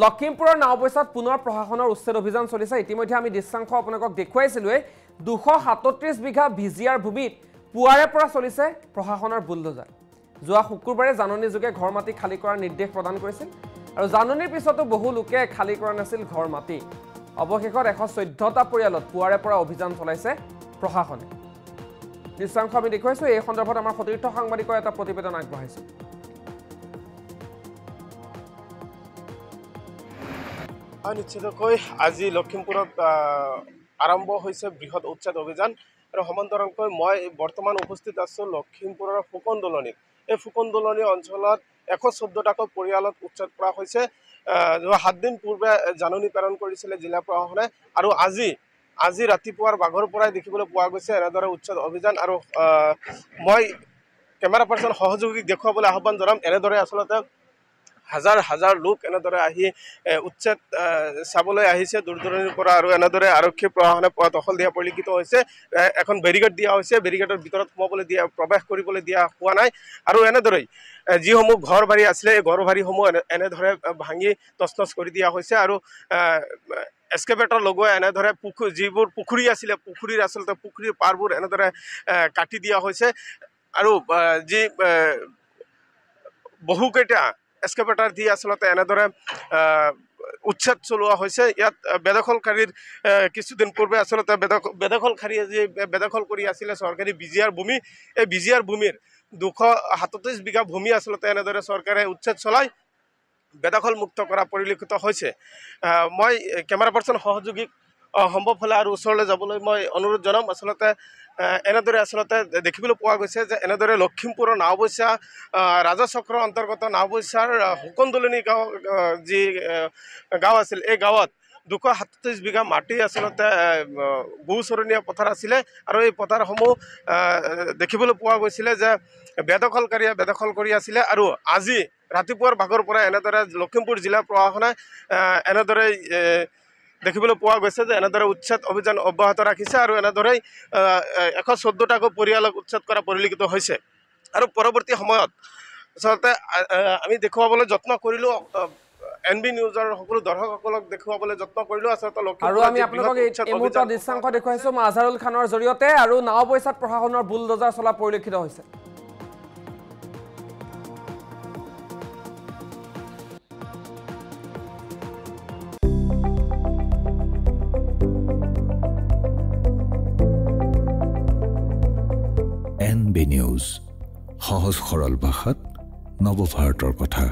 লখিমপুৰৰ নাওবৈচাত পুনৰ প্ৰশাসনৰ উচ্ছেদ অভিযান চলিছে। ইতিমধ্যে আমি দৃশ্যাংশ আপোনালোকক দেখুৱাইছিলোৱে 237 বিঘা ভিজিয়াৰ ভূমিত পুৱাৰে পৰা চলিছে প্ৰশাসনৰ বুলডোজাৰ। যোৱা শুক্ৰবাৰে জাননী যোগে ঘৰ মাটি খালী কৰাৰ নিৰ্দেশ প্ৰদান কৰিছিল আৰু জাননীৰ পিছতো বহু লোকে খালী কৰা নাছিল ঘৰ মাটি। অৱশেষত 114টা পৰিয়ালত পুৱাৰে পৰা অভিযান চলাইছে প্ৰশাসনে। দৃশ্যাংশ আমি দেখুৱাইছো। এই সন্দৰ্ভত আমাৰ সতীৰ্থ সাংবাদিকৰ এটা প্ৰতিবেদন আগবঢ়াইছো। নিশ্চিতকৈ আজি লখিমপুৰত আৰম্ভ হৈছে বৃহৎ উচ্ছেদ অভিযান আৰু সমান্তৰালকৈ মই বৰ্তমান উপস্থিত আছোঁ লখিমপুৰৰ ফুকন দলনিত। এই ফুকন দলনি অঞ্চলত 114টাকৈ পৰিয়ালত উচ্ছেদ কৰা হৈছে। 7 দিন পূৰ্বে জাননী প্ৰেৰণ কৰিছিলে জিলা প্ৰশাসনে আৰু আজি ৰাতিপুৱাৰ ভাগৰ পৰাই দেখিবলৈ পোৱা গৈছে এনেদৰে উচ্ছেদ অভিযান। আৰু মই কেমেৰা পাৰ্চন সহযোগীক দেখুৱাবলৈ আহ্বান জনাম। এনেদৰে আচলতে হাজাৰ হাজাৰ লোক এনেদৰে আহি উচ্ছেদ চাবলৈ আহিছে দূৰ দূৰণিৰ পৰা আৰু এনেদৰে আৰক্ষী প্ৰশাসনে দখল দিয়া পৰিলক্ষিত হৈছে। এখন বেৰিকেড দিয়া হৈছে, বেৰিকেডৰ ভিতৰত প্ৰৱেশ কৰিবলৈ দিয়া হোৱা নাই। আৰু এনেদৰেই যিসমূহ ঘৰ বাৰী আছিলে এই ঘৰ বাৰীসমূহ এনেদৰে ভাঙি তছনছ কৰি দিয়া হৈছে আৰু এক্সকেভেটৰ লগোৱা এনেদৰে যিবোৰ পুখুৰী আছিলে পুখুৰীৰ পাৰবোৰ এনেদৰে কাটি দিয়া হৈছে আৰু যি বহুকেইটা এক্সকেভেটাৰ দি আচলতে এনেদৰে উচ্ছেদ চলোৱা হৈছে। ইয়াত বেদখলকাৰীৰ কিছুদিন পূৰ্বে আচলতে বেদখলকাৰীয়ে যি বেদখল কৰি আছিলে চৰকাৰী বিজিআৰ ভূমি, এই বিজিআৰ ভূমিৰ 237 বিঘা ভূমি আচলতে এনেদৰে চৰকাৰে উচ্ছেদ চলাই বেদখল মুক্ত কৰা পৰিলক্ষিত হৈছে। মই কেমেৰা পাৰ্চন সহযোগীক সম্ভৱ হ'লে আৰু ওচৰলৈ যাবলৈ মই অনুৰোধ জনাম। এনেদৰে দেখিবলৈ পোৱা গৈছে যে এনেদৰে লখিমপুৰৰ নাওবৈচা ৰাজচক্ৰৰ অন্তৰ্গত নাওবৈচাৰ ফুকন দলনি গাঁও যি গাঁও আছিল, এই গাঁৱত 237 বিঘা মাটি আচলতে গৌচৰণীয়া পথাৰ আছিলে আৰু এই পথাৰসমূহ দেখিবলৈ পোৱা গৈছিলে যে বেদখলকাৰীয়ে বেদখল কৰি আছিলে। আৰু আজি ৰাতিপুৱাৰ ভাগৰ পৰা এনেদৰে লখিমপুৰ জিলা প্ৰশাসনে এনেদৰে দেখিবলৈ পোৱা গৈছে যে এনেদৰে উচ্ছেদ অভিযান অব্যাহত ৰাখিছে আৰু এনেদৰেই 114টাকৈ পৰিয়ালক উচ্ছেদ কৰা পৰিলক্ষিত হৈছে। আৰু পৰৱৰ্তী সময়ত আচলতে আমি দেখুৱাবলৈ যত্ন কৰিলোঁ, NB নিউজৰ সকলো দৰ্শকসকলক দেখুৱাবলৈ যত্ন কৰিলোঁ। আচলতে আৰু আমি আপোনালোকক এই মুহূৰ্তত দৃশ্যাংশ দেখুৱাইছোঁ আজহাৰুল খানৰ জৰিয়তে। আৰু নাওবৈচাত প্ৰশাসনৰ বুলডোজাৰ চলা পৰিলক্ষিত হৈছে। NB নিউজ, সহজ সৰল ভাষাত নৱভাৰতৰ কথা।